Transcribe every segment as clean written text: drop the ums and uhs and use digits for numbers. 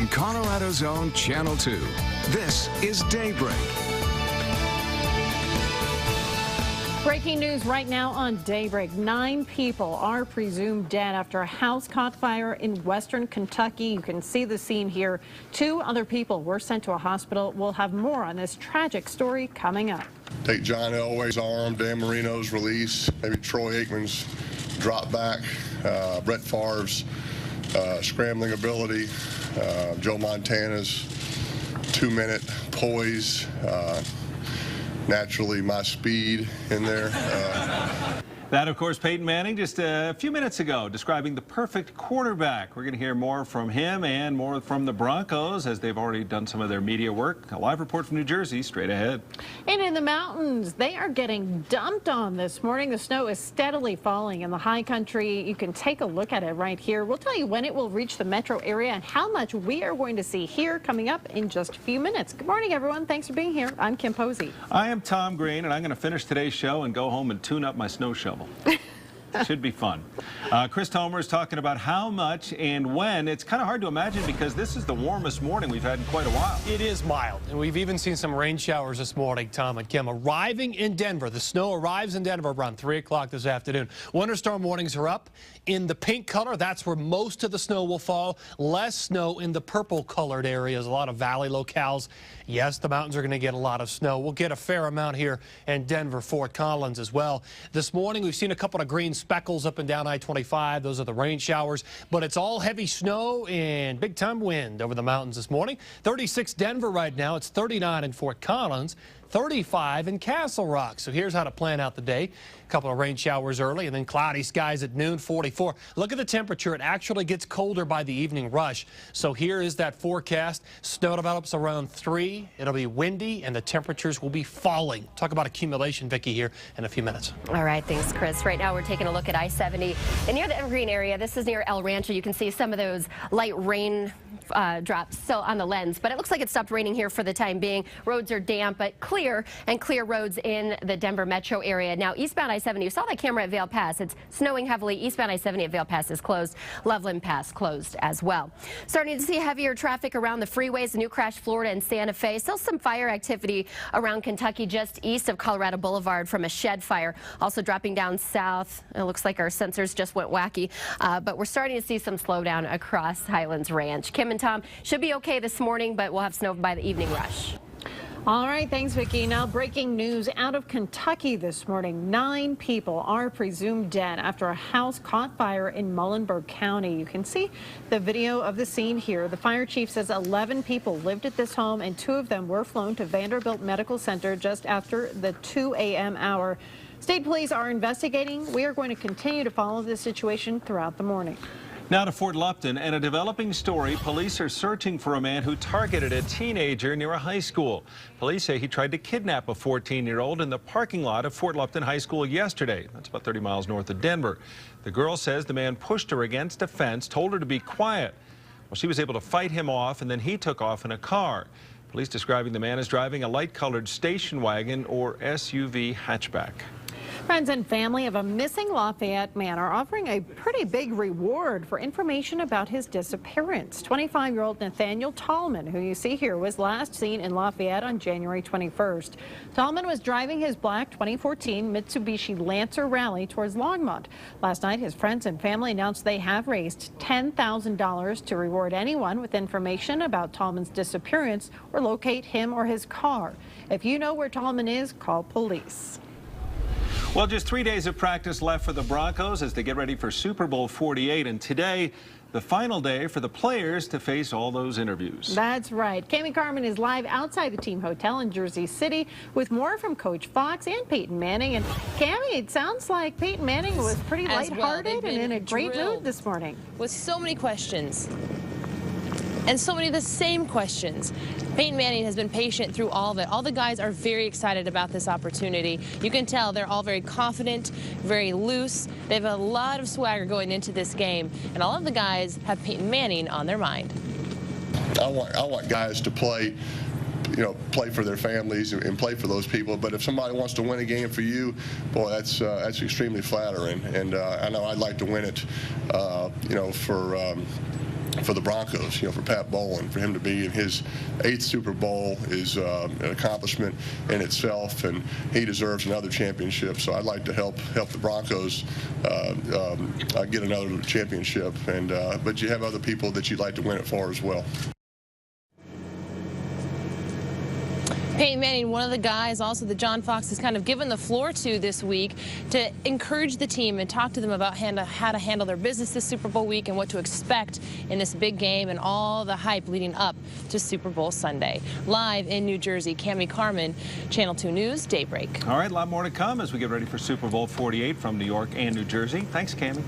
From Colorado's own Channel 2, this is Daybreak. Breaking news right now on Daybreak. 9 people are presumed dead after a house caught fire in western Kentucky. You can see the scene here. 2 other people were sent to a hospital. We'll have more on this tragic story coming up. Take John Elway's arm, Dan Marino's release, maybe Troy Aikman's drop back, Brett Favre's scrambling ability, Joe Montana's 2-minute poise, naturally my speed in there. That, of course, Peyton Manning just a few minutes ago describing the perfect quarterback. We're going to hear more from him and more from the Broncos as they've already done some of their media work. A live report from New Jersey straight ahead. And in the mountains, they are getting dumped on this morning. The snow is steadily falling in the high country. You can take a look at it right here. We'll tell you when it will reach the metro area and how much we are going to see here coming up in just a few minutes. Good morning, everyone. Thanks for being here. I'm Kim Posey. I am Tom Green, and I'm going to finish today's show and go home and tune up my snow shovel. Should be fun. Chris Tomer is talking about how much and when. It's kind of hard to imagine because this is the warmest morning we've had in quite a while. It is mild, and we've even seen some rain showers this morning, Tom and Kim. Arriving in Denver, the snow arrives in Denver around 3 o'clock this afternoon. Winter storm warnings are up in the pink color. That's where most of the snow will fall. Less snow in the purple colored areas, a lot of valley locales. Yes, the mountains are going to get a lot of snow. We'll get a fair amount here in Denver, Fort Collins as well. This morning, we've seen a couple of green speckles up and down I-25. Those are the rain showers, but it's all heavy snow and big time wind over the mountains this morning. 36 Denver right now. It's 39 in Fort Collins. 35 in Castle Rock. So here's how to plan out the day. A couple of rain showers early and then cloudy skies at noon, 44. Look at the temperature. It actually gets colder by the evening rush. So here is that forecast. Snow develops around 3. It'll be windy and the temperatures will be falling. Talk about accumulation, Vicki, here in a few minutes. All right, thanks, Chris. Right now we're taking a look at I-70 and near the Evergreen area. This is near El Rancho. You can see some of those light rain drops still on the lens, but it looks like it stopped raining here for the time being. Roads are damp, but clear roads in the Denver metro area. Now, eastbound I-70, you saw that camera at Vail Pass. It's snowing heavily. Eastbound I-70 at Vail Pass is closed. Loveland Pass closed as well. Starting to see heavier traffic around the freeways, New Crash, Florida, and Santa Fe. Still some fire activity around Kentucky just east of Colorado Boulevard from a shed fire. Also dropping down south. It looks like our sensors just went wacky, but we're starting to see some slowdown across Highlands Ranch. Kim and Tom should be okay this morning, but we'll have snow by the evening rush. All right, thanks, Vicki. Now, breaking news out of Kentucky this morning. 9 people are presumed dead after a house caught fire in Muhlenberg County. You can see the video of the scene here. The fire chief says 11 people lived at this home, and 2 of them were flown to Vanderbilt Medical Center just after the 2 a.m. hour. State police are investigating. We are going to continue to follow this situation throughout the morning. Now to Fort Lupton and a developing story. Police are searching for a man who targeted a teenager near a high school. Police say he tried to kidnap a 14-year-old in the parking lot of Fort Lupton High School yesterday. That's about 30 miles north of Denver. The girl says the man pushed her against a fence, told her to be quiet. Well, she was able to fight him off, and then he took off in a car. Police describing the man as driving a light-colored station wagon or SUV hatchback. Friends and family of a missing Lafayette man are offering a pretty big reward for information about his disappearance. 25-year-old Nathaniel Tallman, who you see here, was last seen in Lafayette on January 21st. Tallman was driving his black 2014 Mitsubishi Lancer Rally towards Longmont. Last night, his friends and family announced they have raised $10,000 to reward anyone with information about Tallman's disappearance or locate him or his car. If you know where Tallman is, call police. Well, just 3 days of practice left for the Broncos as they get ready for Super Bowl 48. And today, the final day for the players to face all those interviews. That's right. Cami Carmen is live outside the team hotel in Jersey City with more from Coach Fox and Peyton Manning. And Cami, it sounds like Peyton Manning was pretty lighthearted and in a great mood this morning. With so many questions. And so many of the same questions. Peyton Manning has been patient through all of it. All the guys are very excited about this opportunity. You can tell they're all very confident, very loose. They have a lot of swagger going into this game. And all of the guys have Peyton Manning on their mind. I want guys to play, play for their families and play for those people. But if somebody wants to win a game for you, boy, that's extremely flattering. And I know I'd like to win it, for the Broncos, for Pat Bowlen, for him to be in his 8th Super Bowl is an accomplishment in itself, and he deserves another championship. So I'd like to help the Broncos get another championship, but you have other people that you'd like to win it for as well. Peyton Manning, one of the guys also that John Fox has kind of given the floor to this week to encourage the team and talk to them about how to handle their business this Super Bowl week and what to expect in this big game and all the hype leading up to Super Bowl Sunday. Live in New Jersey, Cammie Carmen, Channel 2 News, Daybreak. All right, a lot more to come as we get ready for Super Bowl 48 from New York and New Jersey. Thanks, Cammie.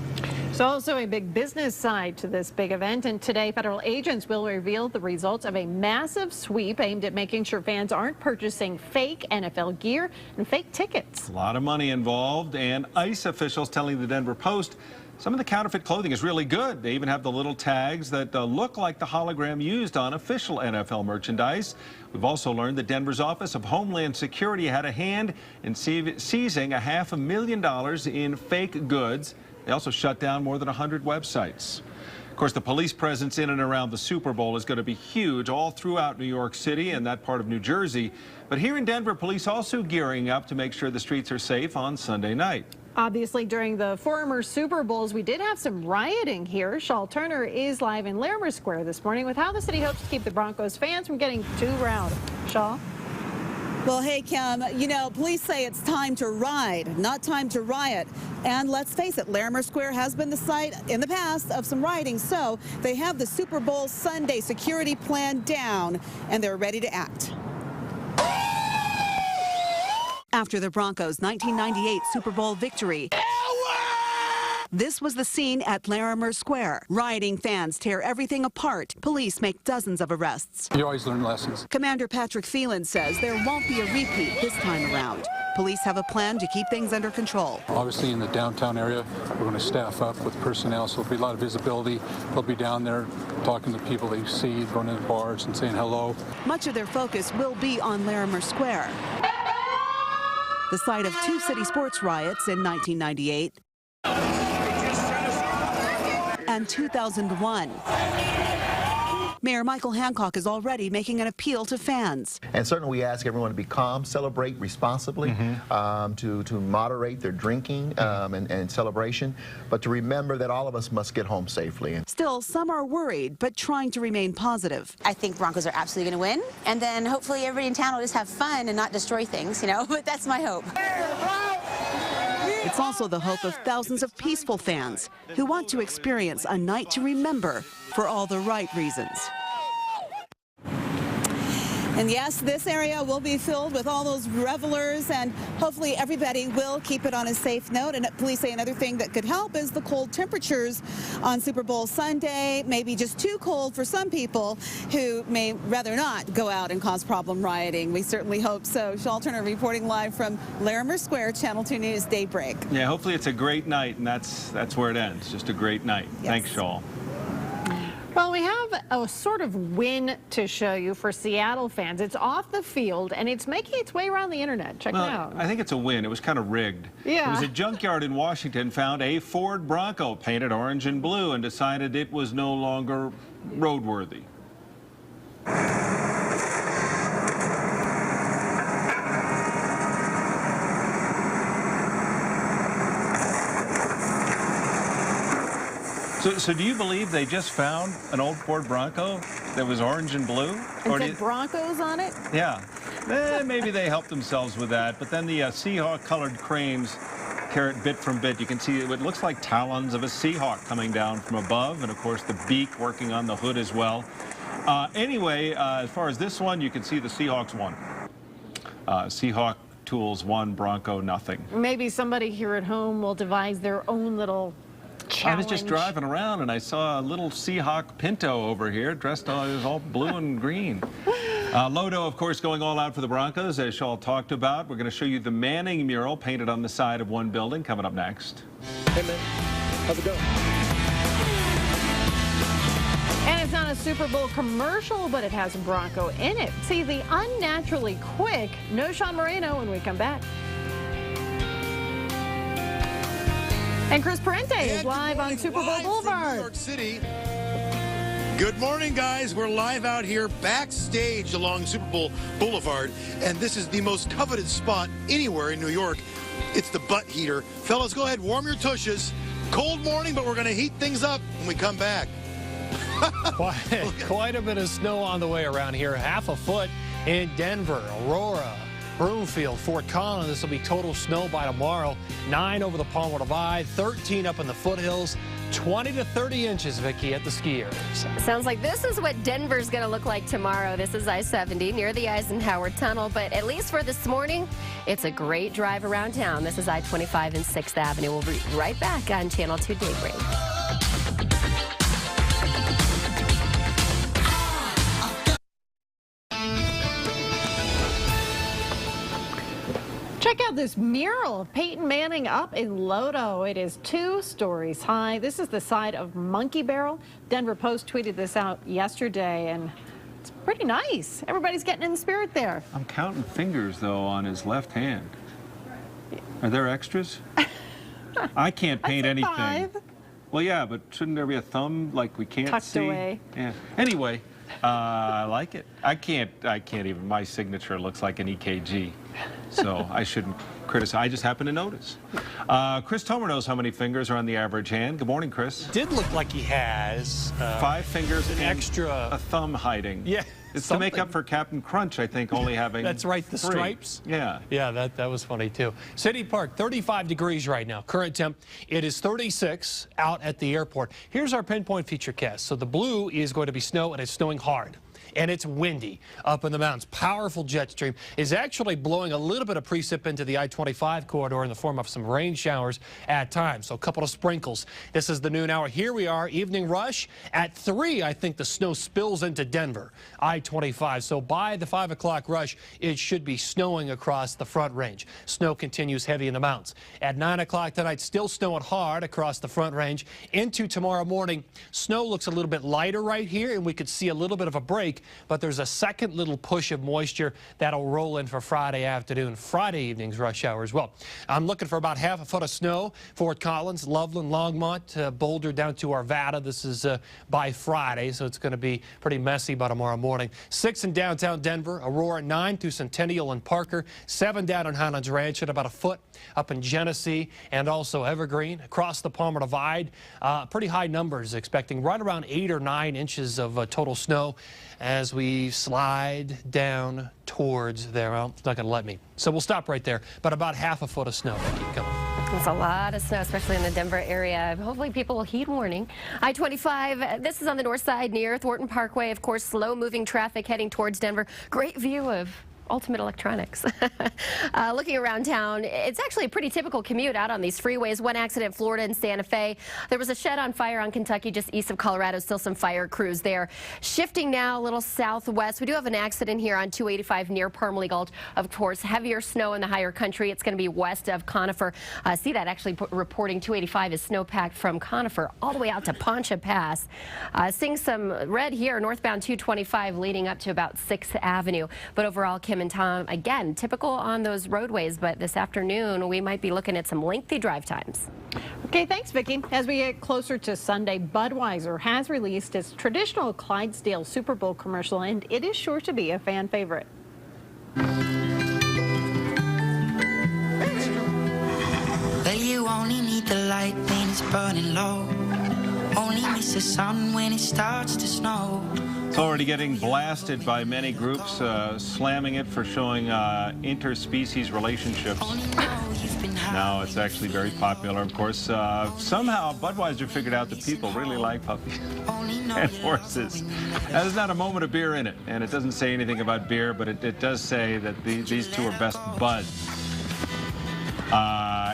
There's also a big business side to this big event, and today federal agents will reveal the results of a massive sweep aimed at making sure fans aren't purchasing fake NFL gear and fake tickets. A lot of money involved, and ICE officials telling the Denver Post some of the counterfeit clothing is really good. They even have the little tags that look like the hologram used on official NFL merchandise. We've also learned that Denver's Office of Homeland Security had a hand in seizing $500,000 in fake goods. They also shut down more than 100 websites. Of course, the police presence in and around the Super Bowl is going to be huge all throughout New York City and that part of New Jersey. But here in Denver, police also gearing up to make sure the streets are safe on Sunday night. Obviously, during the former Super Bowls, we did have some rioting here. Shaul Turner is live in Larimer Square this morning with how the city hopes to keep the Broncos fans from getting too rowdy. Shaul? Well, hey, Kim, police say it's time to ride, not time to riot. And let's face it, Larimer Square has been the site in the past of some rioting, so they have the Super Bowl Sunday security plan down, and they're ready to act. After the Broncos' 1998 Super Bowl victory, this was the scene at Larimer Square. Rioting fans tear everything apart. Police make dozens of arrests. You always learn lessons. Commander Patrick Phelan says there won't be a repeat this time around. Police have a plan to keep things under control. Obviously, in the downtown area, we're going to staff up with personnel, so there'll be a lot of visibility. They'll be down there talking to people they see, going to the bars and saying hello. Much of their focus will be on Larimer Square, the site of 2 city sports riots in 1998 and 2001. Mayor Michael Hancock is already making an appeal to fans. And certainly we ask everyone to be calm, celebrate responsibly, to moderate their drinking and celebration, but to remember that all of us must get home safely. Still, some are worried, but trying to remain positive. I think Broncos are absolutely going to win, and then hopefully everybody in town will just have fun and not destroy things, but that's my hope. It's also the hope of thousands of peaceful fans who want to experience a night to remember for all the right reasons. And yes, this area will be filled with all those revelers, and hopefully everybody will keep it on a safe note. And police say another thing that could help is the cold temperatures on Super Bowl Sunday, maybe just too cold for some people who may rather not go out and cause problem rioting. We certainly hope so. Shaul Turner reporting live from Larimer Square, Channel 2 News, Daybreak. Yeah, hopefully it's a great night, and that's where it ends. Just a great night. Yes. Thanks, Shaul. Well, we have a sort of win to show you for Seattle fans. It's off the field, and it's making its way around the internet. Check it out. I think it's a win. It was kind of rigged. Yeah. It was a junkyard in Washington found a Ford Bronco painted orange and blue and decided it was no longer roadworthy. So do you believe they just found an old Ford Bronco that was orange and blue? And said Broncos on it? Yeah. Maybe they helped themselves with that. But then the Seahawk-colored frames tear it bit from bit. You can see it looks like talons of a Seahawk coming down from above, and, of course, the beak working on the hood as well. Anyway, as far as this one, you can see the Seahawks won. Seahawk Tools won, Bronco nothing. Maybe somebody here at home will devise their own little challenge. I was just driving around and I saw a little Seahawk Pinto over here dressed all blue and green. Lodo, of course, going all out for the Broncos, as Shaul talked about. We're going to show you the Manning mural painted on the side of one building coming up next. Hey, man. How's it going? And it's not a Super Bowl commercial, but it has a Bronco in it. See the unnaturally quick Noshawn Moreno when we come back. And Chris Parente is live on Super Bowl Boulevard. New York City. Good morning, guys. We're live out here backstage along Super Bowl Boulevard, and this is the most coveted spot anywhere in New York. It's the butt heater. Fellas, go ahead, warm your tushes. Cold morning, but we're going to heat things up when we come back. Quite a bit of snow on the way around here. Half a foot in Denver, Aurora, Broomfield, Fort Collins. This will be total snow by tomorrow. 9 over the Palmer Divide, 13 up in the foothills, 20 to 30 inches, Vicki, at the skiers. Sounds like this is what Denver's going to look like tomorrow. This is I-70 near the Eisenhower Tunnel, but at least for this morning, it's a great drive around town. This is I-25 and 6th Avenue. We'll be right back on Channel 2 Daybreak. Check out this mural of Peyton Manning up in Lodo. It is 2 stories high. This is the side of Monkey Barrel. Denver Post tweeted this out yesterday, and it's pretty nice. Everybody's getting in the spirit there. I'm counting fingers, though, on his left hand. Are there extras? I can't paint anything. 5. Well, yeah, but shouldn't there be a thumb like we can't Tucked see? away. Yeah. Anyway, I like it. I can't even. My signature looks like an EKG, so I shouldn't criticize. I just happen to notice. Chris Tomer knows how many fingers are on the average hand. Good morning, Chris. Did look like he has 5 fingers an and extra a thumb hiding. Yeah. It's to make up for Captain Crunch, I think, only having That's right, the 3. stripes. Yeah. Yeah, that was funny, too. City Park, 35 degrees right now. Current temp, it is 36 out at the airport. Here's our pinpoint featurecast. So the blue is going to be snow, and it's snowing hard. And it's windy up in the mountains. Powerful jet stream is actually blowing a little bit of precip into the I-25 corridor in the form of some rain showers at times. So a couple of sprinkles. This is the noon hour. Here we are, evening rush. At 3, I think the snow spills into Denver, I-25. So by the 5 o'clock rush, it should be snowing across the Front Range. Snow continues heavy in the mountains. At 9 o'clock tonight, still snowing hard across the Front Range. Into tomorrow morning, snow looks a little bit lighter right here, and we could see a little bit of a break. But there's a second little push of moisture that'll roll in for Friday afternoon, Friday evening's rush hour as well. I'm looking for about half a foot of snow. Fort Collins, Loveland, Longmont, Boulder down to Arvada. This is by Friday, so it's going to be pretty messy by tomorrow morning. 6 in downtown Denver, Aurora, 9 through Centennial and Parker, 7 down in Highlands Ranch at about a foot up in Genesee and also Evergreen. Across the Palmer Divide, pretty high numbers, expecting right around 8 or 9 inches of total snow as we slide down towards there. Well, it's not going to let me. So we'll stop right there. But about half a foot of snow. Keep coming. It's a lot of snow, especially in the Denver area. Hopefully people will heed warning. I-25, this is on the north side near Thornton Parkway. Of course, slow-moving traffic heading towards Denver. Great view of Ultimate Electronics. Looking around town, it's actually a pretty typical commute out on these freeways. One accident, Florida and Santa Fe. There was a shed on fire on Kentucky just east of Colorado. Still some fire crews there. Shifting now a little southwest. We do have an accident here on 285 near Parmalee Gulch. Of course, heavier snow in the higher country. It's going to be west of Conifer. See that actually reporting 285 is snowpacked from Conifer all the way out to Poncha Pass. Seeing some red here, northbound 225 leading up to about 6th Avenue. But overall, Kim and Tom, again, typical on those roadways, but this afternoon we might be looking at some lengthy drive times. Okay, thanks, Vicki. As we get closer to Sunday, Budweiser has released its traditional Clydesdale Super Bowl commercial, and it is sure to be a fan favorite. Well, you only need the light when it's burning low. Only miss the sun when it starts to snow. It's already getting blasted by many groups, slamming it for showing interspecies relationships. Now it's actually very popular, of course. Somehow Budweiser figured out that people really like puppies and horses. Now, there's not a moment of beer in it, and it doesn't say anything about beer, but it does say that these two are best buds.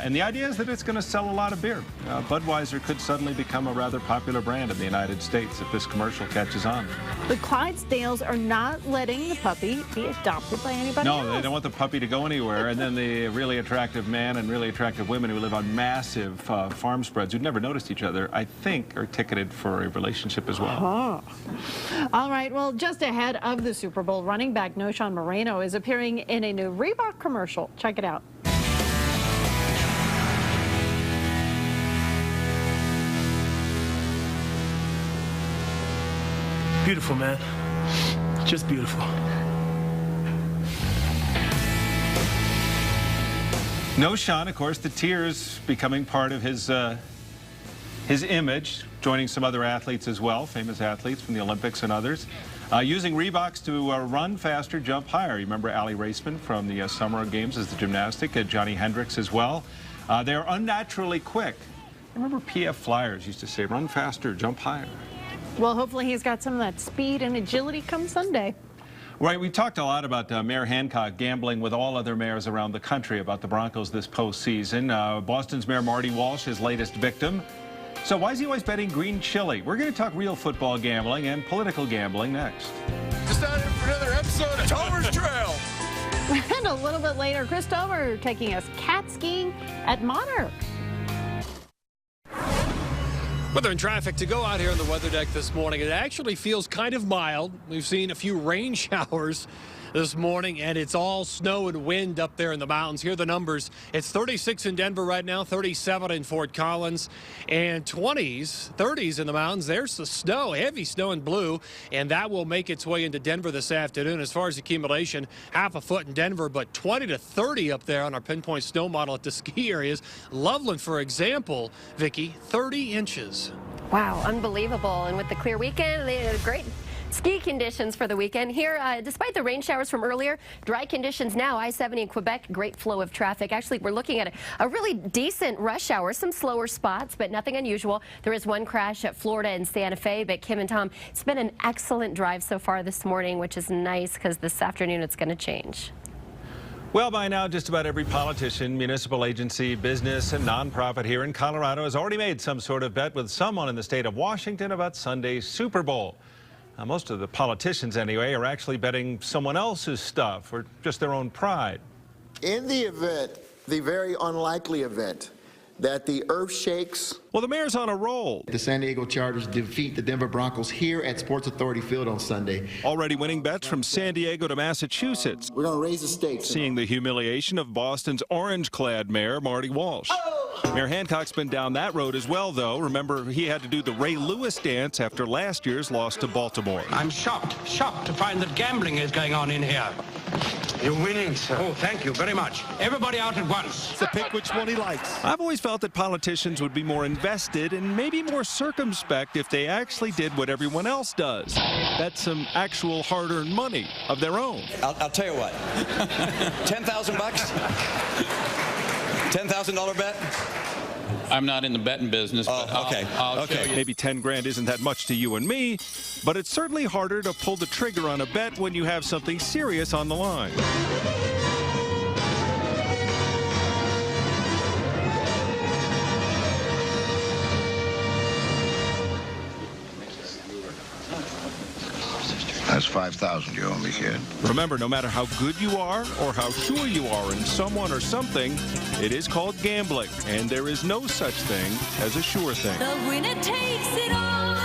And the idea is that it's going to sell a lot of beer. Budweiser could suddenly become a rather popular brand in the United States if this commercial catches on. The Clydesdales are not letting the puppy be adopted by anybody else. No, they don't want the puppy to go anywhere. And then the really attractive man and really attractive women who live on massive farm spreads who've never noticed each other, I think, are ticketed for a relationship as well. Oh. All right, well, just ahead of the Super Bowl, running back Noshawn Moreno is appearing in a new Reebok commercial. Check it out. beautiful, man. Just beautiful. No Sean, of course, the tears becoming part of his image, joining some other athletes as well, famous athletes from the Olympics and others. Using Reeboks to run faster, jump higher. You remember Allie Raceman from the Summer Games as the gymnastic, Johnny Hendricks as well. They're unnaturally quick. I remember PF Flyers used to say, run faster, jump higher. Well, hopefully he's got some of that speed and agility come Sunday. Right, we talked a lot about Mayor Hancock gambling with all other mayors around the country about the Broncos this postseason. Boston's Mayor Marty Walsh, his latest victim. So why is he always betting green chili? We're going to talk real football gambling and political gambling next. Just out here for another episode of Tomer's Trail. And a little bit later, Chris Tomer taking us cat skiing at Monarch. Weather and traffic to go out here on the weather deck this morning. It actually feels kind of mild. We've seen a few rain showers this morning, and it's all snow and wind up there in the mountains. Here are the numbers. It's 36 in Denver right now, 37 in Fort Collins, and 20s, 30s in the mountains. There's the snow, heavy snow and blue, and that will make its way into Denver this afternoon. As far as accumulation, half a foot in Denver, but 20 to 30 up there on our pinpoint snow model at the ski areas. Loveland, for example, Vicki, 30 inches. Wow, unbelievable. And with the clear weekend, they had great ski conditions for the weekend. Here, despite the rain showers from earlier, dry conditions now. I-70 in Quebec, great flow of traffic. Actually, we're looking at a really decent rush hour, some slower spots, but nothing unusual. There is one crash at Florida and Santa Fe, but Kim and Tom, it's been an excellent drive so far this morning, which is nice because this afternoon it's going to change. Well, by now, just about every politician, municipal agency, business, and nonprofit here in Colorado has already made some sort of bet with someone in the state of Washington about Sunday's Super Bowl. Now, most of the politicians, anyway, are actually betting someone else's stuff or just their own pride. In the event, the very unlikely event, that the earth shakes. Well, the mayor's on a roll. The San Diego Chargers defeat the Denver Broncos here at Sports Authority Field on Sunday. Already winning bets from San Diego to Massachusetts. We're going to raise the stakes. Seeing the humiliation of Boston's orange-clad mayor, Marty Walsh. Mayor Hancock's been down that road as well, though. Remember, he had to do the Ray Lewis dance after last year's loss to Baltimore. I'm shocked to find that gambling is going on in here. You're winning, sir. Oh, thank you very much. Everybody out at once. To pick which one he likes. I've always felt that politicians would be more invested and maybe more circumspect if they actually did what everyone else does. Bet some actual hard-earned money of their own. I'll tell you what. 10,000 bucks? $10,000 bet? I'm not in the betting business, but okay. I'll show you. Maybe 10 grand isn't that much to you and me, but it's certainly harder to pull the trigger on a bet when you have something serious on the line. That's 5,000 you owe me, kid. Remember, no matter how good you are or how sure you are in someone or something, it is called gambling, and there is no such thing as a sure thing. The winner takes it all.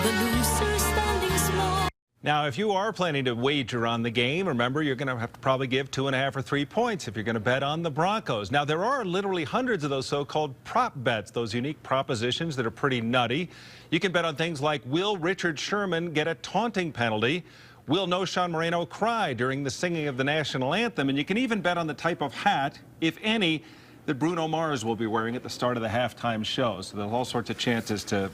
The loser standing small. Now, if you are planning to wager on the game, remember, you're going to have to probably give 2.5 or 3 points if you're going to bet on the Broncos. Now, there are literally hundreds of those so-called prop bets, those unique propositions that are pretty nutty. You can bet on things like, will Richard Sherman get a taunting penalty? Will No Sean Moreno cry during the singing of the national anthem? And you can even bet on the type of hat, if any, that Bruno Mars will be wearing at the start of the halftime show. So there's all sorts of chances to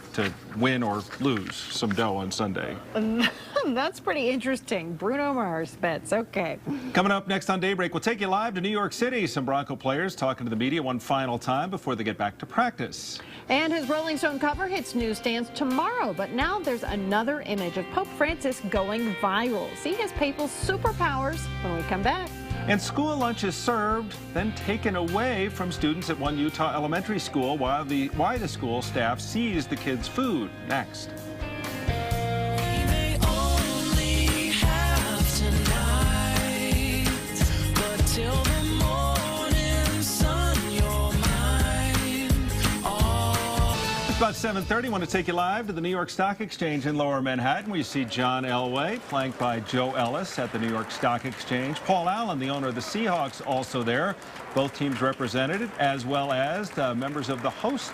win or lose some dough on Sunday. That's pretty interesting. Bruno Mars bets. Okay. Coming up next on Daybreak, we'll take you live to New York City. Some Bronco players talking to the media one final time before they get back to practice. And his Rolling Stone cover hits newsstands tomorrow. But now there's another image of Pope Francis going viral. See his papal superpowers when we come back. And school lunch is served, then taken away from students at one Utah elementary school while why the school staff seized the kids' food. Next. About 7:30, I want to take you live to the New York Stock Exchange in Lower Manhattan, where you see John Elway, flanked by Joe Ellis at the New York Stock Exchange. Paul Allen, the owner of the Seahawks, also there. Both teams represented, as well as the members of the host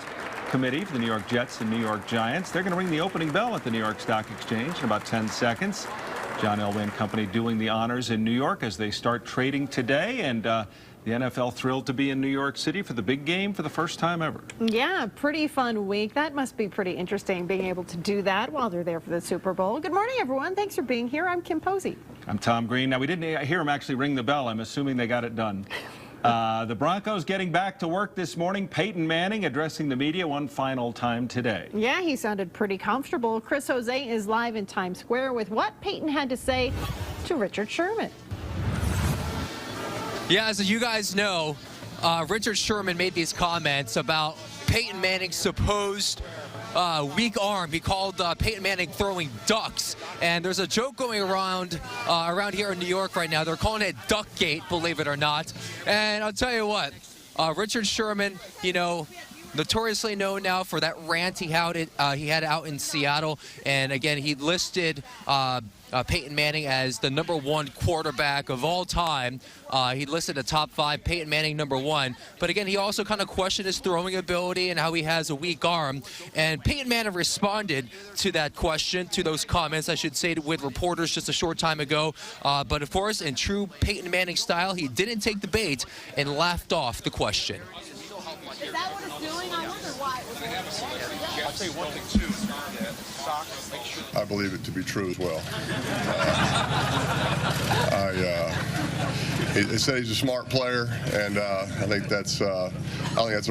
committee for the New York Jets and New York Giants. They're going to ring the opening bell at the New York Stock Exchange in about 10 seconds. John Elway Company doing the honors in New York as they start trading today. And the NFL thrilled to be in New York City for the big game for the first time ever. Yeah, pretty fun week. That must be pretty interesting being able to do that while they're there for the Super Bowl. Good morning, everyone. Thanks for being here. I'm Kim Posey. I'm Tom Green. Now, we didn't hear him actually ring the bell. I'm assuming they got it done. The Broncos getting back to work this morning. Peyton Manning addressing the media one final time today. Yeah, he sounded pretty comfortable. Chris Jose is live in Times Square with what Peyton had to say to Richard Sherman. Yeah, as you guys know, Richard Sherman made these comments about Peyton Manning's supposed weak arm. He called Peyton Manning throwing ducks. And there's a joke going around here in New York right now. They're calling it Duckgate, believe it or not. And I'll tell you what, Richard Sherman, you know, notoriously known now for that rant he had out in Seattle. And again, he listed Peyton Manning as the #1 quarterback of all time. He listed a top 5, Peyton Manning #1. But again, he also kind of questioned his throwing ability and how he has a weak arm. And Peyton Manning responded to that question, to those comments, I should say, with reporters just a short time ago. But of course, in true Peyton Manning style, he didn't take the bait and laughed off the question. Is that what it's doing? I wonder why. I'll tell you one thing, too. I believe it to be true as well. They say he's a smart player, and I think that's a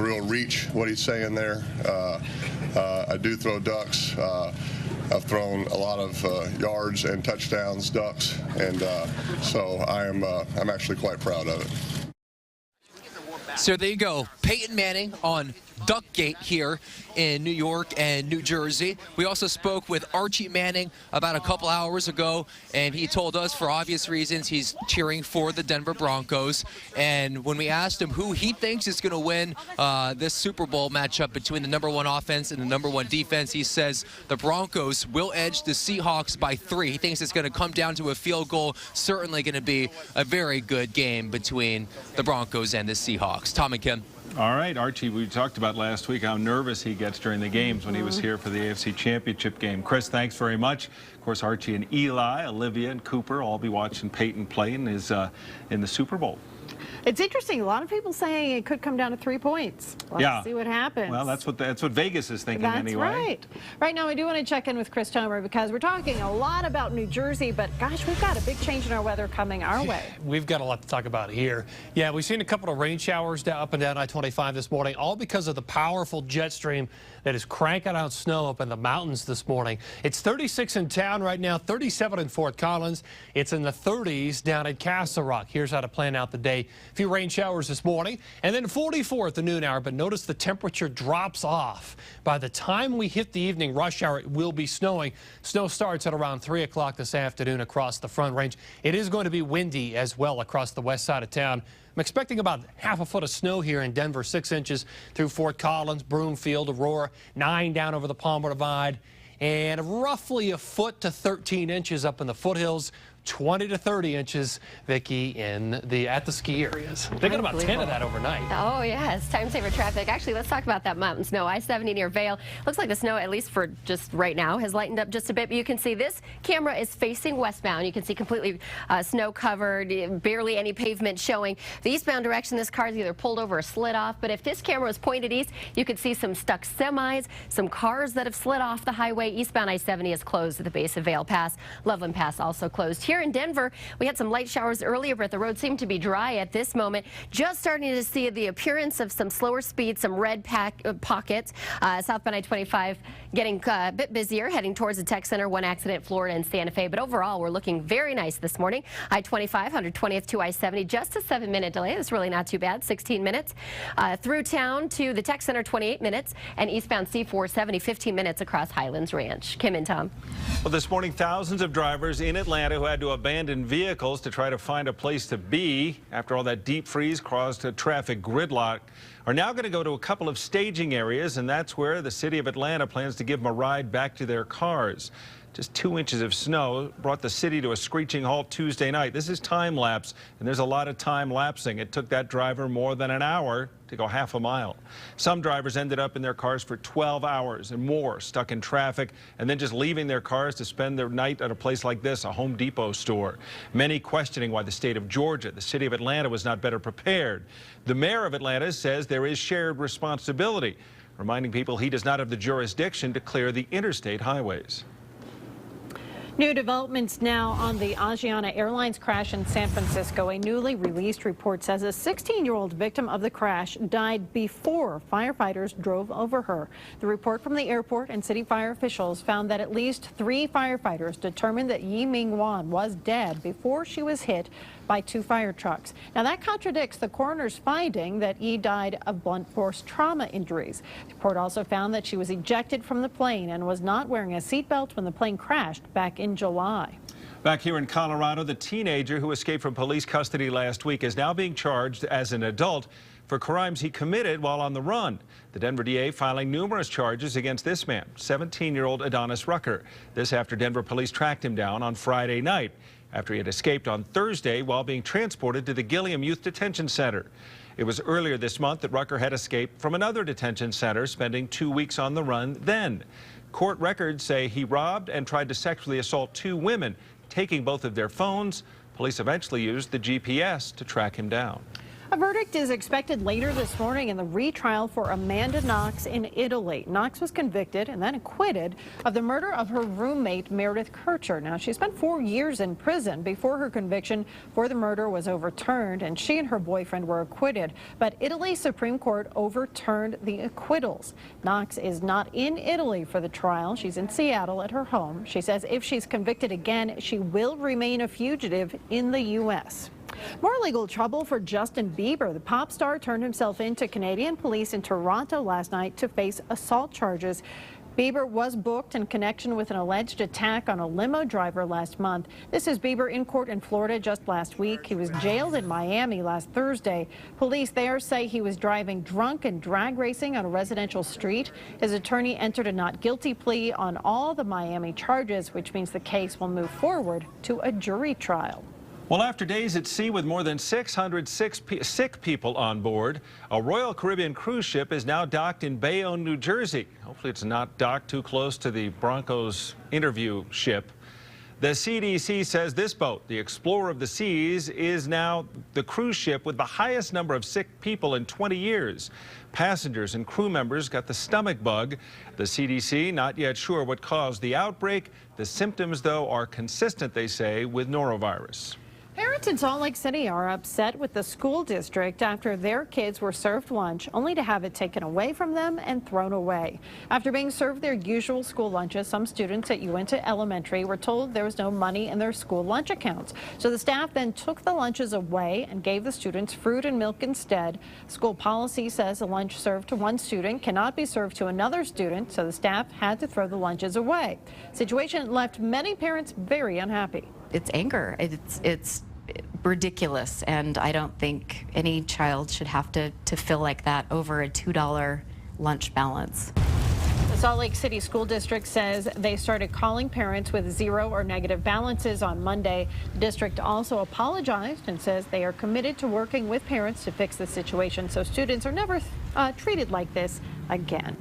real reach, what he's saying there. I do throw ducks. I've thrown a lot of yards and touchdowns, ducks, and so I'm actually quite proud of it. So there you go, Peyton Manning on Duckgate here in New York and New Jersey. We also spoke with Archie Manning about a couple hours ago, and he told us for obvious reasons he's cheering for the Denver Broncos. And when we asked him who he thinks is going to win this Super Bowl matchup between the #1 offense and the #1 defense, he says the Broncos will edge the Seahawks by 3. He thinks it's going to come down to a field goal. Certainly going to be a very good game between the Broncos and the Seahawks. Tom and Kim. All right, Archie, we talked about last week how nervous he gets during the games when he was here for the AFC Championship game. Chris, thanks very much. Of course, Archie and Eli, Olivia, and Cooper all be watching Peyton play in the Super Bowl. It's interesting. A lot of people saying it could come down to 3 points. Let's see what happens. Well, that's what Vegas is thinking anyway. That's right. Right now, we do want to check in with Chris Tomer because we're talking a lot about New Jersey, but gosh, we've got a big change in our weather coming our way. We've got a lot to talk about here. Yeah, we've seen a couple of rain showers up and down I-25 this morning, all because of the powerful jet stream that is cranking out snow up in the mountains this morning. It's 36 in town right now, 37 in Fort Collins. It's in the 30s down at Castle Rock. Here's how to plan out the day. A few rain showers this morning, and then 44 at the noon hour, but notice the temperature drops off. By the time we hit the evening rush hour, it will be snowing. Snow starts at around 3 o'clock this afternoon across the Front Range. It is going to be windy as well across the west side of town. I'm expecting about ½ a foot of snow here in Denver, 6 inches through Fort Collins, Broomfield, Aurora, 9 down over the Palmer Divide, and roughly a foot to 13 inches up in the foothills. 20 to 30 inches, Vicki, at the ski areas. They got about 10 of that overnight. Oh, yes. Time saver traffic. Actually, let's talk about that mountain snow. I-70 near Vail. Looks like the snow, at least for just right now, has lightened up just a bit. But you can see this camera is facing westbound. You can see completely snow covered, barely any pavement showing. The eastbound direction, this car is either pulled over or slid off. But if this camera was pointed east, you could see some stuck semis, some cars that have slid off the highway. Eastbound I-70 is closed at the base of Vail Pass. Loveland Pass also closed. Here in Denver, we had some light showers earlier, but the road seemed to be dry at this moment. Just starting to see the appearance of some slower speed, some red pockets. Southbound I-25 getting a bit busier, heading towards the Tech Center. One accident, Florida and Santa Fe. But overall, we're looking very nice this morning. I-25, 120th to I-70, just a 7-minute delay. That's really not too bad, 16 minutes. Through town to the Tech Center, 28 minutes. And eastbound C-470, 15 minutes across Highlands Ranch. Kim and Tom. Well, this morning, thousands of drivers in Atlanta who had to abandon vehicles to try to find a place to be after all that deep freeze caused a traffic gridlock are now going to go to a couple of staging areas, and that's where the city of Atlanta plans to give them a ride back to their cars. Just 2 inches of snow brought the city to a screeching halt Tuesday night. This is time lapse, and there's a lot of time lapsing. It took that driver more than an hour to go half a mile. Some drivers ended up in their cars for 12 hours and more, stuck in traffic, and then just leaving their cars to spend their night at a place like this, a Home Depot store. Many questioning why the state of Georgia, the city of Atlanta, was not better prepared. The mayor of Atlanta says there is shared responsibility, reminding people he does not have the jurisdiction to clear the interstate highways. New developments now on the Asiana Airlines crash in San Francisco. A newly released report says a 16-year-old victim of the crash died before firefighters drove over her. The report from the airport and city fire officials found that at least 3 firefighters determined that Yi Ming Wan was dead before she was hit by 2 fire trucks. Now that contradicts the coroner's finding that Yi died of blunt force trauma injuries. The report also found that she was ejected from the plane and was not wearing a seatbelt when the plane crashed back in July. Back here in Colorado, the teenager who escaped from police custody last week is now being charged as an adult for crimes he committed while on the run. The Denver DA filing numerous charges against this man, 17-year-old Adonis Rucker. This after Denver police tracked him down on Friday night after he had escaped on Thursday while being transported to the Gilliam Youth Detention Center. It was earlier this month that Rucker had escaped from another detention center, spending 2 weeks on the run then. Court records say he robbed and tried to sexually assault 2 women, taking both of their phones. Police eventually used the GPS to track him down. A verdict is expected later this morning in the retrial for Amanda Knox in Italy. Knox was convicted and then acquitted of the murder of her roommate, Meredith Kircher. Now, she spent 4 years in prison before her conviction for the murder was overturned, and she and her boyfriend were acquitted. But Italy's Supreme Court overturned the acquittals. Knox is not in Italy for the trial. She's in Seattle at her home. She says if she's convicted again, she will remain a fugitive in the U.S. More legal trouble for Justin Bieber. The pop star turned himself in to Canadian police in Toronto last night to face assault charges. Bieber was booked in connection with an alleged attack on a limo driver last month. This is Bieber in court in Florida just last week. He was jailed in Miami last Thursday. Police there say he was driving drunk and drag racing on a residential street. His attorney entered a not guilty plea on all the Miami charges, which means the case will move forward to a jury trial. Well, after days at sea with more than 600 sick people on board, a Royal Caribbean cruise ship is now docked in Bayonne, New Jersey. Hopefully it's not docked too close to the Broncos interview ship. The CDC says this boat, the Explorer of the Seas, is now the cruise ship with the highest number of sick people in 20 years. Passengers and crew members got the stomach bug. The CDC not yet sure what caused the outbreak. The symptoms, though, are consistent, they say, with norovirus. Parents in Salt Lake City are upset with the school district after their kids were served lunch only to have it taken away from them and thrown away. After being served their usual school lunches, some students at Uinta Elementary were told there was no money in their school lunch accounts. So the staff then took the lunches away and gave the students fruit and milk instead. School policy says a lunch served to one student cannot be served to another student, so the staff had to throw the lunches away. Situation left many parents very unhappy. It's anger. It's ridiculous, and I don't think any child should have to feel like that over a $2 lunch balance. The Salt Lake City School District says they started calling parents with 0 or negative balances on Monday. The district also apologized and says they are committed to working with parents to fix the situation so students are never treated like this again.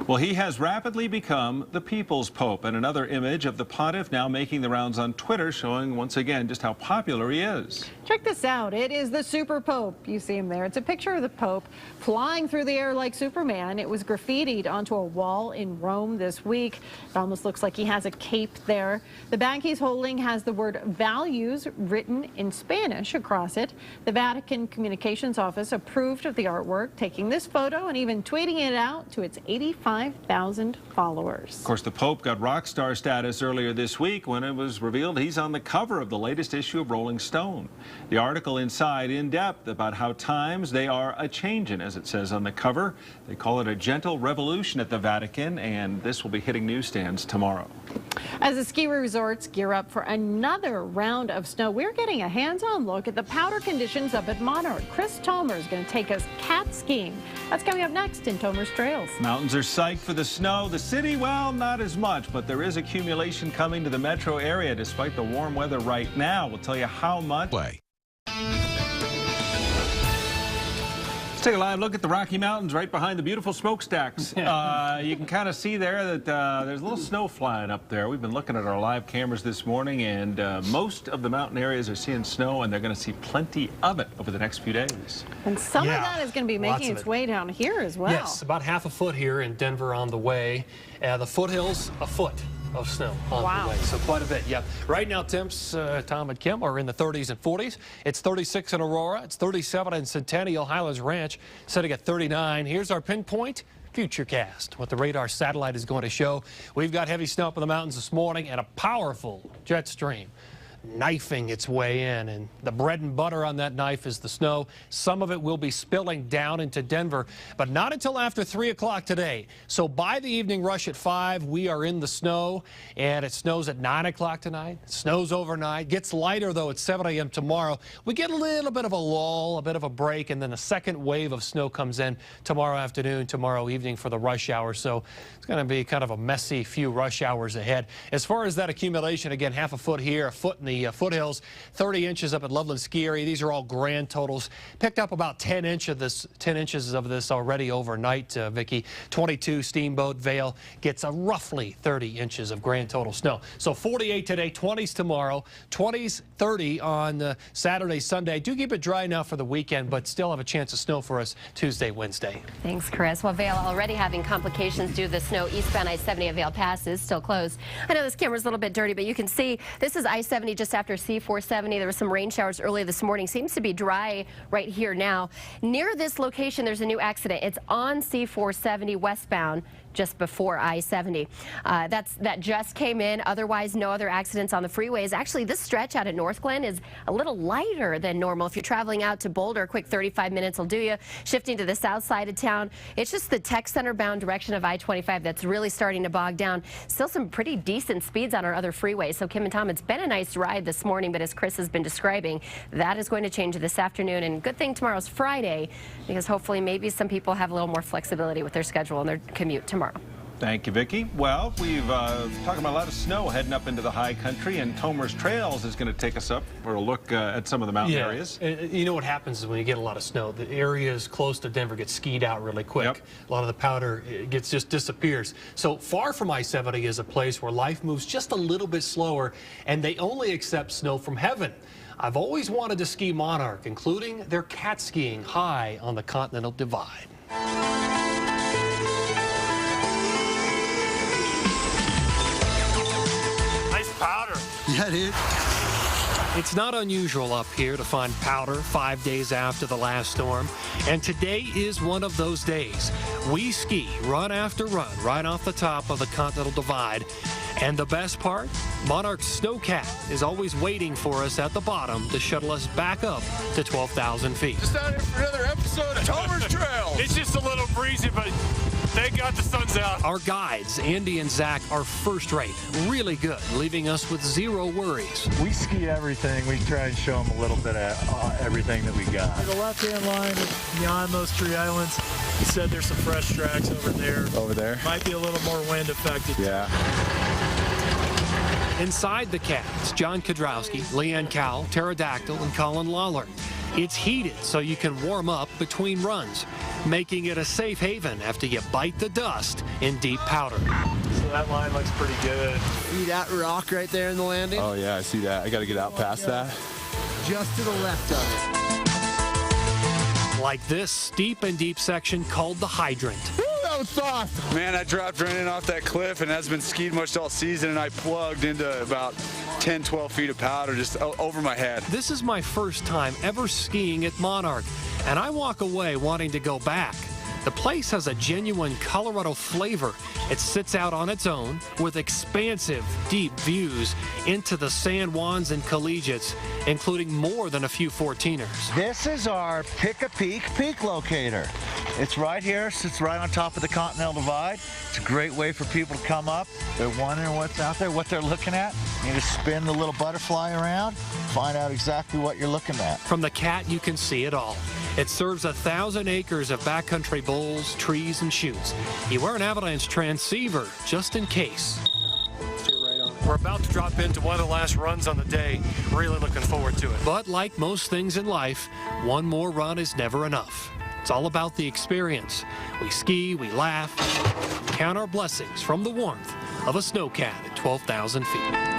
Well, he has rapidly become the people's pope, and another image of the pontiff now making the rounds on Twitter, showing once again just how popular he is. Check this out. It is the Super Pope. You see him there. It's a picture of the Pope flying through the air like Superman. It was graffitied onto a wall in Rome this week. It almost looks like he has a cape there. The bag he's holding has the word values written in Spanish across it. The Vatican Communications Office approved of the artwork, taking this photo and even tweeting it out to its 85,000 followers. Of course, the Pope got rock star status earlier this week when it was revealed he's on the cover of the latest issue of Rolling Stone. The article inside in depth about how times they are a-changin', as it says on the cover. They call it a gentle revolution at the Vatican, and this will be hitting newsstands tomorrow. As the ski resorts gear up for another round of snow, we're getting a hands-on look at the powder conditions up at Monarch. Chris Tomer is going to take us cat skiing. That's coming up next in Tomer's Trails. Mountains are psyched for the snow. The city, well, not as much, but there is accumulation coming to the metro area despite the warm weather right now. We'll tell you how much. Let's take a live look at the Rocky Mountains right behind the beautiful smokestacks. You can kind of see there that there's a little snow flying up there. We've been looking at our live cameras this morning, and most of the mountain areas are seeing snow, and they're going to see plenty of it over the next few days. And some of that is going to be making its way down here as well. Yes, about half a foot here in Denver on the way. The foothills, a foot of snow on the way, so quite a bit. Yeah, right now temps, Tom and Kim, are in the 30s and 40s. It's 36 in Aurora, it's 37 in Centennial Highlands Ranch, setting at 39. Here's our pinpoint futurecast, what the radar satellite is going to show. We've got heavy snow up in the mountains this morning and a powerful jet stream knifing its way in, and the bread and butter on that knife is the snow. Some of it will be spilling down into Denver, but not until after 3 o'clock today. So by the evening rush at 5, we are in the snow, and it snows at 9 o'clock tonight. It snows overnight. Gets lighter, though, at 7 a.m. tomorrow. We get a little bit of a lull, a bit of a break, and then the second wave of snow comes in tomorrow afternoon, tomorrow evening for the rush hour. So it's going to be kind of a messy few rush hours ahead. As far as that accumulation, again, half a foot here, a foot in the foothills, 30 inches up at Loveland Ski Area. These are all grand totals. Picked up about 10 inches of this already overnight, Vicki. 22 Steamboat Vale gets a roughly 30 inches of grand total snow. So 48 today, 20s tomorrow, 20s, 30 on Saturday, Sunday. Do keep it dry now for the weekend, but still have a chance of snow for us Tuesday, Wednesday. Thanks, Chris. Well, Vale already having complications due to the snow. Eastbound I-70 at Vale Pass is still closed. I know this camera's a little bit dirty, but you can see this is I-70 just after C-470. There were some rain showers early this morning. Seems to be dry right here now. Near this location, there's a new accident. It's on C-470 westbound, just before I-70. That just came in. Otherwise, no other accidents on the freeways. Actually, this stretch out at North Glen is a little lighter than normal. If you're traveling out to Boulder, a quick 35 minutes will do you. Shifting to the south side of town, it's just the Tech Center bound direction of I-25 that's really starting to bog down. Still some pretty decent speeds on our other freeways. So Kim and Tom, it's been a nice ride this morning, but as Chris has been describing, that is going to change this afternoon. And good thing tomorrow's Friday, because hopefully maybe some people have a little more flexibility with their schedule and their commute tomorrow. Thank you, Vicki. Well, we've talking about a lot of snow heading up into the high country, and Tomer's Trails is going to take us up for a look at some of the mountain areas. You know what happens is when you get a lot of snow, the areas close to Denver get skied out really quick. Yep. A lot of the powder just disappears. So far from I-70 is a place where life moves just a little bit slower, and they only accept snow from heaven. I've always wanted to ski Monarch, including their cat skiing high on the Continental Divide. Powder. Yeah, dude. It's not unusual up here to find powder 5 days after the last storm, and today is one of those days. We ski run after run right off the top of the Continental Divide, and the best part, Monarch's Snowcat is always waiting for us at the bottom to shuttle us back up to 12,000 feet. Just out here for another episode of Tomer's Trails. It's just a little breezy, but thank God the sun's out. Our guides, Andy and Zach, are first rate, really good, leaving us with zero worries. We ski everything. We try and show them a little bit of everything that we got. The left-hand line beyond those tree islands, he said there's some fresh tracks over there. Over there? Might be a little more wind affected. Yeah. Inside the cats, John Kodrowski, Leanne Cowell, Pterodactyl, and Colin Lawler. It's heated so you can warm up between runs, making it a safe haven after you bite the dust in deep powder. So that line looks pretty good. See that rock right there in the landing? Oh, yeah, I see that. I got to get out past that. Just to the left of it. Like this steep and deep section called the Hydrant. That was soft. Man, I dropped right in off that cliff and has been skied much all season, and I plugged into about 10, 12 feet of powder just over my head. This is my first time ever skiing at Monarch, and I walk away wanting to go back. The place has a genuine Colorado flavor. It sits out on its own with expansive, deep views into the San Juans and Collegiates, including more than a few 14ers. This is our pick-a-peak peak locator. It's right here, sits right on top of the Continental Divide. It's a great way for people to come up. They're wondering what's out there, what they're looking at. You just spin the little butterfly around, find out exactly what you're looking at. From the cat, you can see it all. It serves 1,000 acres of backcountry bowls, trees, and chutes. You wear an avalanche transceiver just in case. We're about to drop into one of the last runs on the day. Really looking forward to it. But like most things in life, one more run is never enough. It's all about the experience. We ski, we laugh, count our blessings from the warmth of a snowcat at 12,000 feet.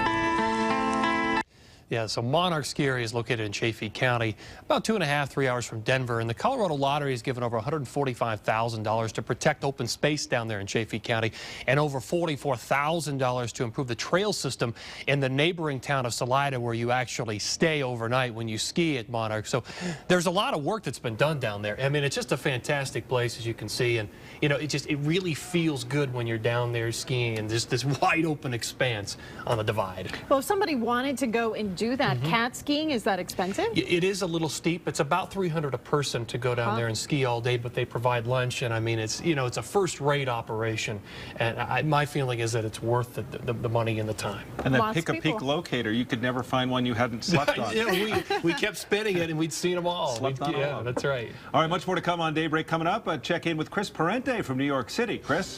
Yeah, so Monarch Ski Area is located in Chaffee County, about 2.5–3 hours from Denver. And the Colorado Lottery has given over $145,000 to protect open space down there in Chaffee County, and over $44,000 to improve the trail system in the neighboring town of Salida, where you actually stay overnight when you ski at Monarch. So there's a lot of work that's been done down there. I mean, it's just a fantastic place, as you can see. And, you know, it really feels good when you're down there skiing in this wide open expanse on the divide. Well, if somebody wanted to go and do that cat skiing, is that expensive? It is a little steep. It's about $300 a person to go down there and ski all day, but they provide lunch, and I mean, it's, you know, it's a first-rate operation, and my feeling is that it's worth the money and the time. And that pick-a-peak locator, you could never find one you hadn't slept on. Yeah, we kept spinning it, and we'd seen them all. Slept on all. That's right. All right, much more to come on Daybreak coming up. Check in with Chris Parente from New York City. Chris?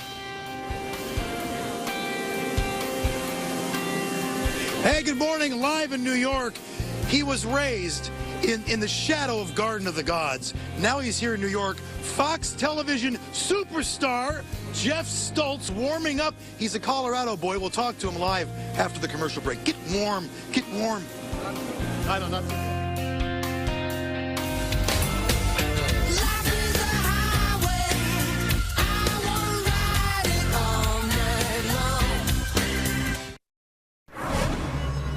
Hey, good morning. Live in New York. He was raised in the shadow of Garden of the Gods. Now he's here in New York. Fox television superstar Jeff Stoltz warming up. He's a Colorado boy. We'll talk to him live after the commercial break. Get warm. Get warm. I don't know.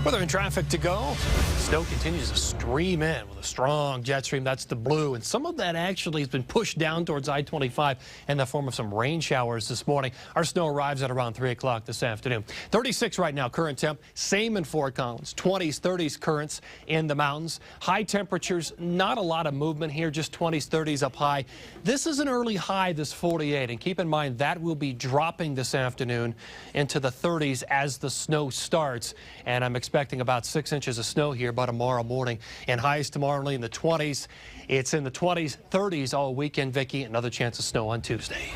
Weather and traffic to go. Snow continues to stream in with a strong jet stream. That's the blue. And some of that actually has been pushed down towards I-25 in the form of some rain showers this morning. Our snow arrives at around 3 o'clock this afternoon. 36 right now, current temp. Same in Fort Collins. 20s, 30s currents in the mountains. High temperatures, not a lot of movement here, just 20s, 30s up high. This is an early high, this 48. And keep in mind, that will be dropping this afternoon into the 30s as the snow starts. And I'm expecting about 6 inches of snow here by tomorrow morning, and highs tomorrow only in the 20s. It's in the 20s, 30s all weekend, Vicki. Another chance of snow on Tuesday.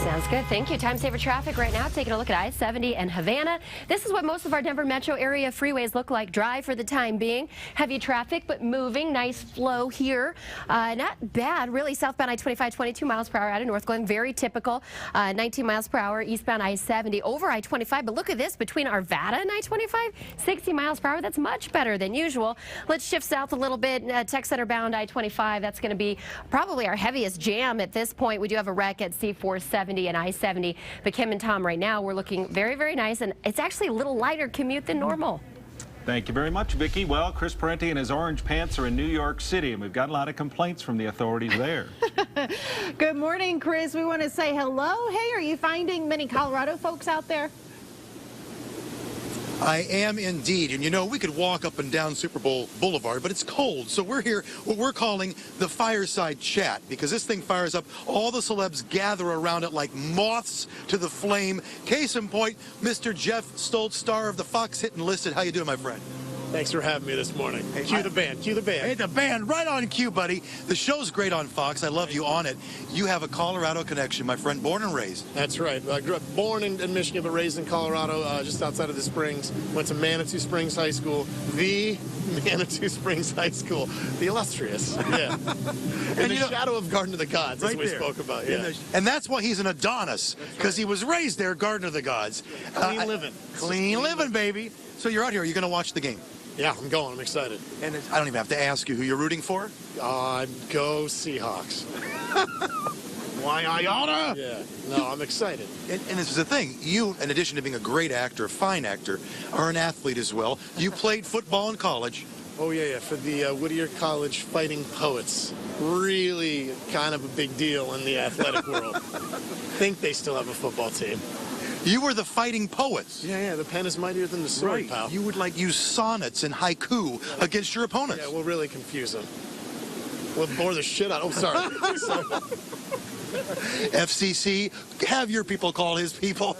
Sounds good. Thank you. Time saver traffic right now. Taking a look at I-70 and Havana. This is what most of our Denver metro area freeways look like. Dry for the time being. Heavy traffic, but moving. Nice flow here. Not bad, really. Southbound I-25, 22 miles per hour out of North Glen. Very typical. 19 miles per hour. Eastbound I-70 over I-25. But look at this. Between Arvada and I-25, 60 miles per hour. That's much better than usual. Let's shift south a little bit. Tech Center bound I-25. That's going to be probably our heaviest jam at this point. We do have a wreck at C470 and I-70. But Kim and Tom, right now, we're looking very, very nice. And it's actually a little lighter commute than normal. Thank you very much, Vicki. Well, Chris Parente and his orange pants are in New York City, and we've got a lot of complaints from the authorities there. Good morning, Chris. We want to say hello. Hey, are you finding many Colorado folks out there? I am indeed. And you know, we could walk up and down Super Bowl Boulevard, but it's cold. So we're here, what we're calling the fireside chat, because this thing fires up. All the celebs gather around it like moths to the flame. Case in point, Mr. Jeff Stoltz, star of the Fox hit Enlisted. How you doing, my friend? Thanks for having me this morning. Hey, cue the band. Cue the band. Hey, the band, right on cue, buddy. The show's great on Fox. I love you on it. You have a Colorado connection, my friend, born and raised. That's right. I grew up born in Michigan, but raised in Colorado, just outside of the Springs. Went to Manitou Springs High School, the Manitou Springs High School, the illustrious. Yeah. In the shadow of Garden of the Gods, as we spoke about. Yeah. And that's why he's an Adonis, because he was raised there, Garden of the Gods. Clean living. Clean living, baby. So you're out here. Are you going to watch the game? Yeah, I'm going. I'm excited. And I don't even have to ask you who you're rooting for. Go Seahawks. Why I oughta? Yeah. No, I'm excited. And this is the thing. You, in addition to being a great actor, a fine actor, are an athlete as well. You played football in college. Oh, yeah. For the Whittier College Fighting Poets. Really kind of a big deal in the athletic world. Think they still have a football team. You were the Fighting Poets. Yeah, the pen is mightier than the sword, pal. You would like use sonnets and haiku against your opponents. Yeah, we'll really confuse them. We'll bore the shit out. Oh, sorry. FCC, have your people call his people.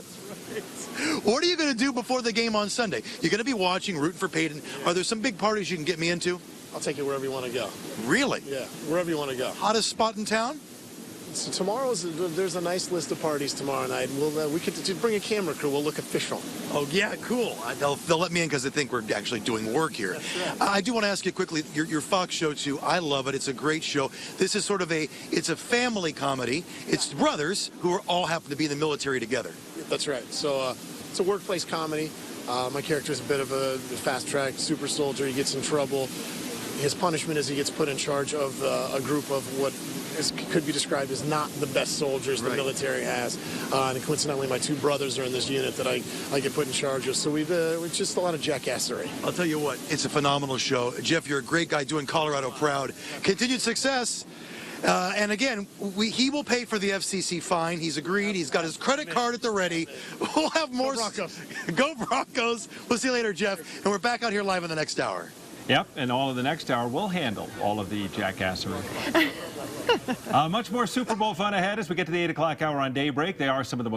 What are you going to do before the game on Sunday? You're going to be watching, rooting for Peyton. Are there some big parties you can get me into? I'll take you wherever you want to go. Really? Yeah, wherever you want to go. Hottest spot in town? So there's a nice list of parties tomorrow night. We could bring a camera crew. We'll look official. Oh, yeah, cool. They'll let me in because they think we're actually doing work here. Right. I do want to ask you quickly, your Fox show, too. I love it. It's a great show. This is sort of it's a family comedy. It's brothers who all happen to be in the military together. That's right. So it's a workplace comedy. My character is a bit of a fast-track super soldier. He gets in trouble. His punishment is he gets put in charge of a group of what could be described as not the best soldiers the military has. And coincidentally, my two brothers are in this unit that I get put in charge of. So we've just a lot of jackassery. I'll tell you what, it's a phenomenal show. Jeff, you're a great guy doing Colorado proud. Continued success. And again, he will pay for the FCC fine. He's agreed. He's got his credit card at the ready. We'll have more. Go Broncos. Go Broncos. We'll see you later, Jeff. And we're back out here live in the next hour. Yep, and all of the next hour will handle all of the jackassery. Much more Super Bowl fun ahead as we get to the 8 o'clock hour on Daybreak. They are some of the most